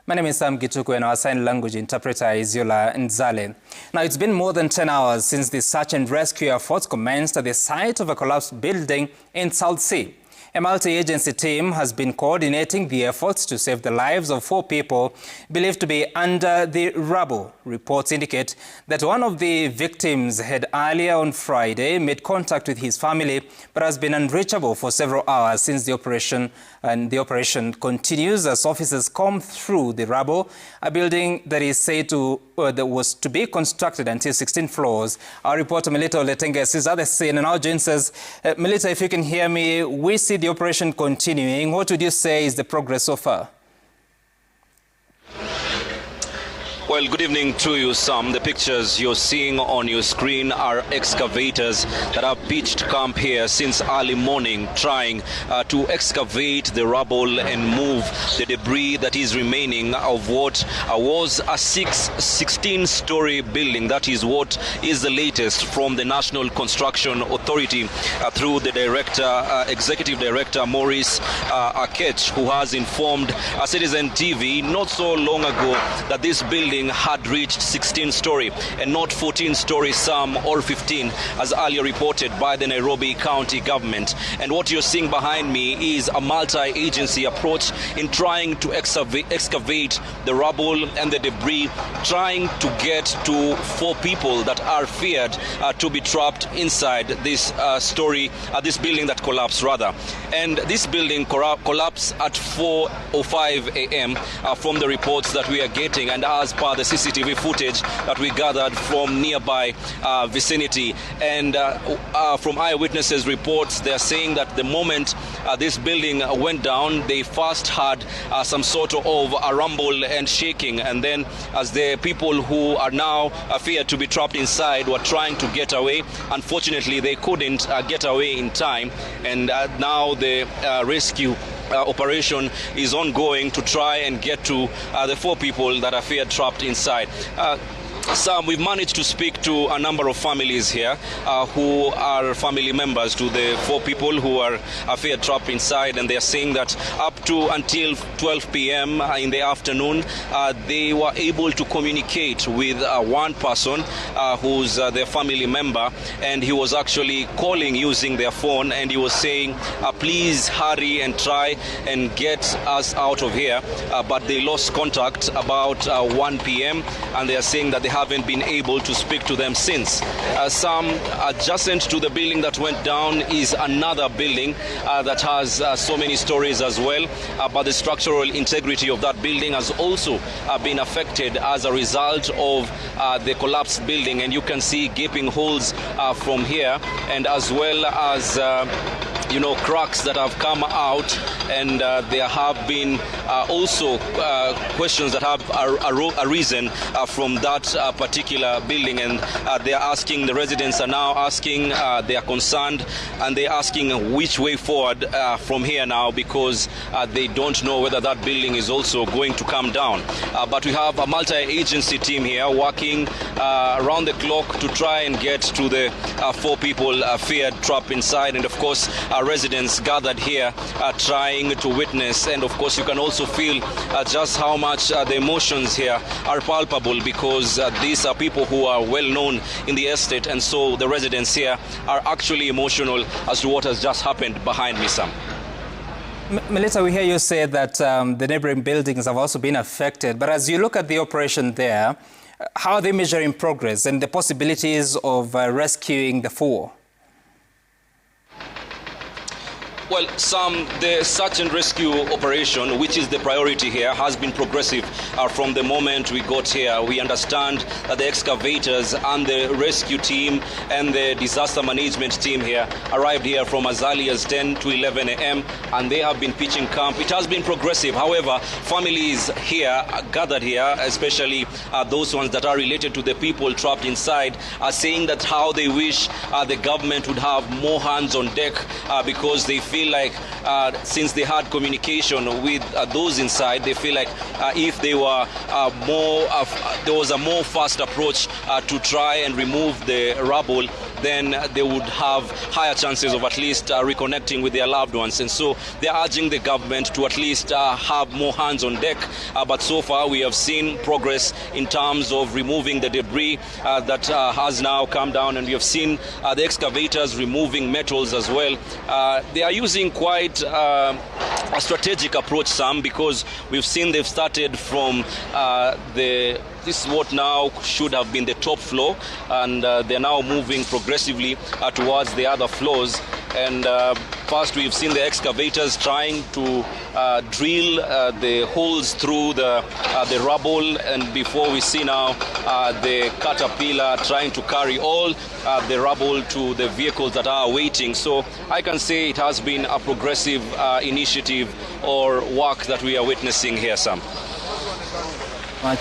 My name is Sam Gituku and our sign language interpreter is Yola Nzale. Now, it's been more than 10 hours since the search and rescue efforts commenced at the site of a collapsed building in South Sea. A multi-agency team has been coordinating the efforts to save the lives of 4 people believed to be under the rubble. Reports indicate that one of the victims had earlier on Friday made contact with his family but has been unreachable for several hours since the operation, and the operation continues as officers comb through the rubble, a building that is said to that was to be constructed until 16 floors. Our reporter Melita Oletenges is at the scene and now joins us. Melita, if you can hear me, we see the operation continuing. What would you say is the progress so far? Well, good evening to you, Sam. The pictures you're seeing on your screen are excavators that have pitched camp here since early morning, trying to excavate the rubble and move the debris that is remaining of what was a 16-story building. That is what is the latest from the National Construction Authority through the Executive Director Maurice Akech, who has informed Citizen TV not so long ago that this building had reached 16-story and not 14-story, some or 15, as earlier reported by the Nairobi County government. And what you're seeing behind me is a multi-agency approach in trying to excavate the rubble and the debris, trying to get to 4 people that are feared to be trapped inside this this building that collapsed rather. And this building collapsed at 4:05 a.m. From the reports that we are getting, and as per the CCTV footage that we gathered from nearby vicinity. And from eyewitnesses' reports, they are saying that the moment this building went down, they first had some sort of a rumble and shaking, and then as the people who are now feared to be trapped inside were trying to get away, unfortunately they couldn't get away in time, and now the rescue operation is ongoing to try and get to the 4 people that are feared trapped inside. Sam, we've managed to speak to a number of families here who are family members to the 4 people who are feared trapped inside, and they're saying that up to until 12 p.m. In the afternoon, they were able to communicate with one person who's their family member, and he was actually calling using their phone, and he was saying, please hurry and try and get us out of here, but they lost contact about 1 p.m. and they are saying that they haven't been able to speak to them since. Some adjacent to the building that went down is another building that has so many stories as well, but the structural integrity of that building has also been affected as a result of the collapsed building, and you can see gaping holes from here, and as well as cracks that have come out, and there have been also questions that have arisen from that particular building, and they are asking, the residents are now asking, they are concerned, and they are asking which way forward from here now, because they don't know whether that building is also going to come down. But we have a multi-agency team here working around the clock to try and get to the 4 people feared trapped inside, and of course residents gathered here trying to witness, and of course you can also feel just how much the emotions here are palpable, because these are people who are well known in the estate, and so the residents here are actually emotional as to what has just happened behind me, Sam. Melita, we hear you say that the neighboring buildings have also been affected, but as you look at the operation there, how are they measuring progress and the possibilities of rescuing the 4? Well, Sam, the search and rescue operation, which is the priority here, has been progressive from the moment we got here. We understand that the excavators and the rescue team and the disaster management team here arrived here from as early as 10 to 11 a.m. and they have been pitching camp. It has been progressive. However, families here, gathered here, especially those ones that are related to the people trapped inside, are saying that how they wish the government would have more hands on deck because they feel like since they had communication with those inside, they feel like if they were there was a more fast approach to try and remove the rubble, then they would have higher chances of at least reconnecting with their loved ones. And so they're urging the government to at least have more hands on deck. But so far we have seen progress in terms of removing the debris that has now come down, and we have seen the excavators removing metals as well. They are using quite a strategic approach, Sam, because we've seen they've started from this is what now should have been the top floor, and they're now moving progressively towards the other floors. And first we've seen the excavators trying to drill the holes through the rubble, and before we see now the caterpillar trying to carry all the rubble to the vehicles that are waiting. So I can say it has been a progressive initiative or work that we are witnessing here, Sam. Much